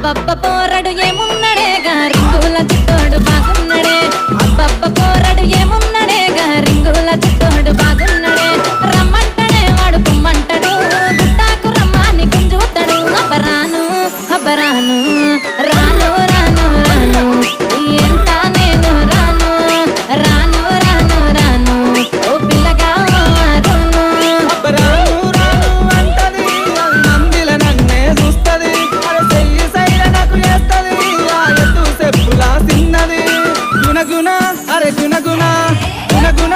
అబ్బబ్బ పోరడు ఏమున్నడే రింగుల చిత్తోడు బాగున్నడే అబ్బబ్బ పోరడు ఏమున్నడే రింగుల చిత్తోడు బాగున్నడే రమ్మంటడే వాడు కుమ్మంటడు గుట్టాకు రమ్మాని గుంజుతాడు అబ్బరాను అబ్బరాను రాను రాను రాను ఎంత నేను రాను రాను రాను రాను ఓ పిల్లగా రాను అబ్బరాను రాను అంటది నందిల నన్నే చూస్తది అరే చెయ్యి సైల నాకు చేస్తది ఆ ఎత్తు చెప్పులా సిన్నది గుణగుణ అరే గుణగుణ గుణగుణ